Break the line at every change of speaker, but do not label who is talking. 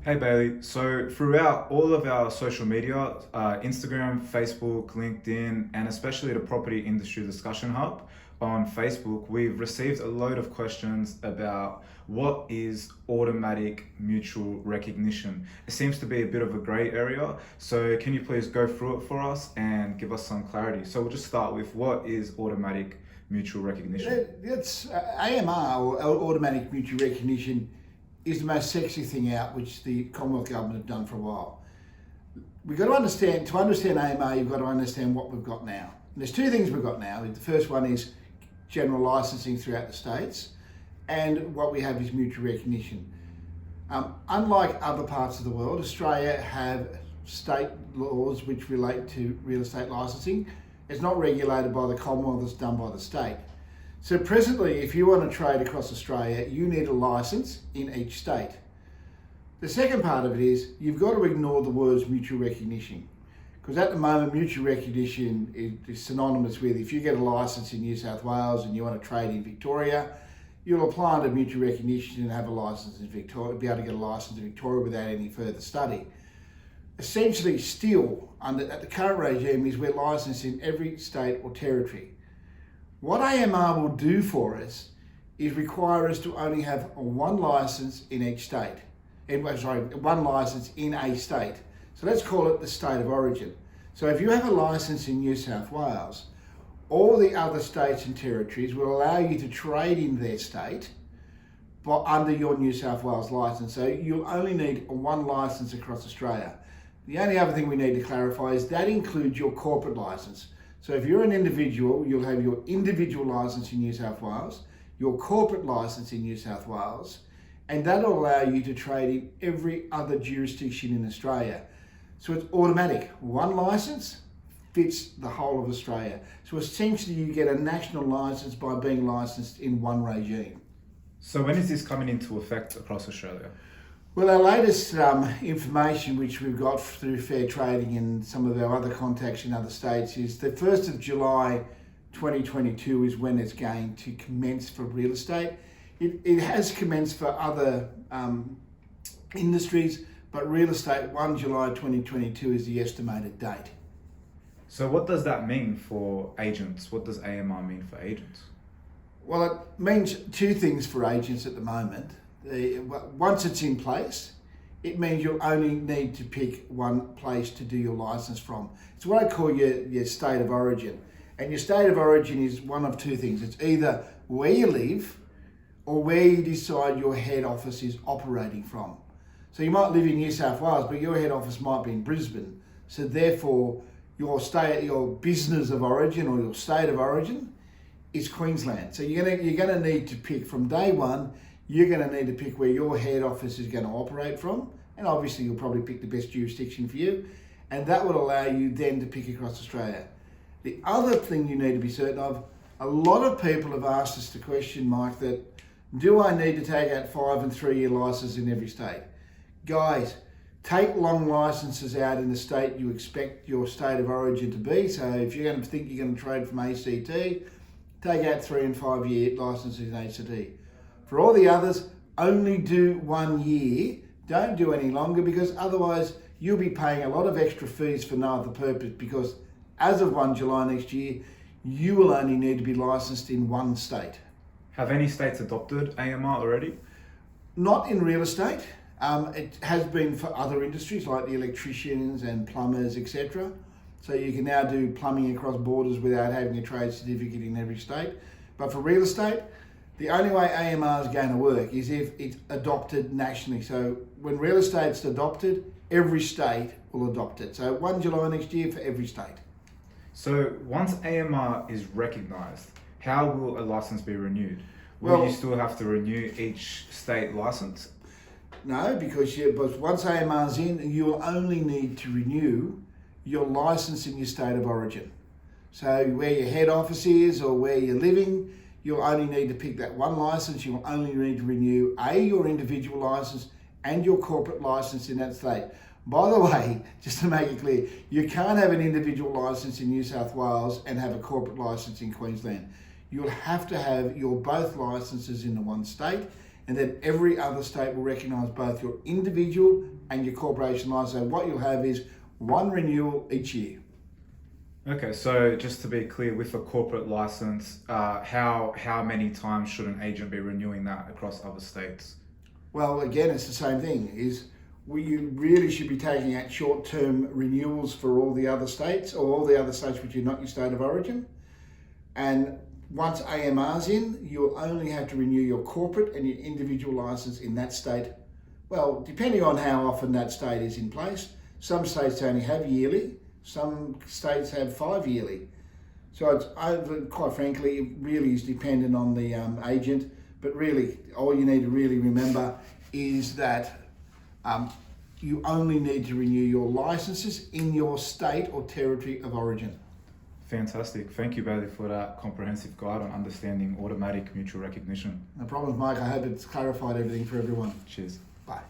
Hey Bailey, so throughout all of our social media, Instagram, Facebook, LinkedIn, and especially the Property Industry Discussion Hub on Facebook, we've received a load of questions about what is automatic mutual recognition. It seems to be a bit of a grey area, so can you please go through it for us and give us some clarity? So we'll just start with what is automatic mutual recognition?
That's AMR, or automatic mutual recognition, is the most sexy thing out, which the Commonwealth Government have done for a while. We've got to understand AMR, you've got to understand what we've got now. And there's two things we've got now. The first one is general licensing throughout the states, and what we have is mutual recognition. Unlike other parts of the world, Australia have state laws which relate to real estate licensing. It's not regulated by the Commonwealth, it's done by the state. So presently, if you want to trade across Australia, you need a licence in each state. The second part of it is you've got to ignore the words mutual recognition, because at the moment mutual recognition is synonymous with, if you get a licence in New South Wales and you want to trade in Victoria, you'll apply under mutual recognition and have a licence in Victoria, be able to get a licence in Victoria without any further study. Essentially, still, at the current regime, is we're licensed in every state or territory. What AMR will do for us is require us to only have one licence in each state. One licence in a state. So let's call it the state of origin. So if you have a licence in New South Wales, all the other states and territories will allow you to trade in their state but under your New South Wales licence. So you'll only need one licence across Australia. The only other thing we need to clarify is that includes your corporate licence. So if you're an individual, you'll have your individual licence in New South Wales, your corporate licence in New South Wales, and that'll allow you to trade in every other jurisdiction in Australia. So it's automatic. One licence fits the whole of Australia. So essentially you get a national licence by being licensed in one regime.
So when is this coming into effect across Australia?
Well, our latest information, which we've got through fair trading and some of our other contacts in other states, is the 1st of July 2022 is when it's going to commence for real estate. It has commenced for other industries, but real estate, 1 July 2022 is the estimated date.
So what does that mean for agents? What does AMR mean for agents?
Well, it means two things for agents at the moment. Once it's in place, it means you'll only need to pick one place to do your licence from. It's what I call your state of origin. And your state of origin is one of two things. It's either where you live or where you decide your head office is operating from. So you might live in New South Wales, but your head office might be in Brisbane. So therefore, your business of origin or your state of origin is Queensland. So you're gonna need to pick from day one. You're going to need to pick where your head office is going to operate from, and obviously you'll probably pick the best jurisdiction for you, and that will allow you then to pick across Australia. The other thing you need to be certain of, a lot of people have asked us the question, Mike, that do I need to take out 5 and 3 year licenses in every state? Guys, take long licenses out in the state you expect your state of origin to be. So if you're going to think you're going to trade from ACT, take out 3 and 5 year licenses in ACT. For all the others, only do 1 year. Don't do any longer, because otherwise you'll be paying a lot of extra fees for no other purpose, because as of 1 July next year, you will only need to be licensed in one state.
Have any states adopted AMR already?
Not in real estate. It has been for other industries like the electricians and plumbers, etc. So you can now do plumbing across borders without having a trade certificate in every state. But for real estate, the only way AMR is going to work is if it's adopted nationally. So when real estate's adopted, every state will adopt it. So 1 July next year for every state.
So once AMR is recognised, how will a licence be renewed? Will you still have to renew each state licence?
No, because once AMR's in, you'll only need to renew your licence in your state of origin. So where your head office is or where you're living, you'll only need to pick that one licence. You'll only need to renew your individual licence and your corporate licence in that state. By the way, just to make it clear, you can't have an individual licence in New South Wales and have a corporate licence in Queensland. You'll have to have your both licences in the one state, and that every other state will recognise both your individual and your corporation license. So what you'll have is one renewal each year.
Okay, so just to be clear, with a corporate license, how many times should an agent be renewing that across other states?
Well, again, it's the same thing. You really should be taking out short-term renewals for all the other states, or all the other states which are not your state of origin. And once AMR's in, you'll only have to renew your corporate and your individual license in that state. Well, depending on how often that state is in place. Some states only have yearly, some states have 5 yearly. So it's quite frankly, it really is dependent on the agent. But really, all you need to really remember is that you only need to renew your licenses in your state or territory of origin.
Fantastic. Thank you, Bailey, for that comprehensive guide on understanding automatic mutual recognition.
No problem, Mike. I hope it's clarified everything for everyone.
Cheers.
Bye.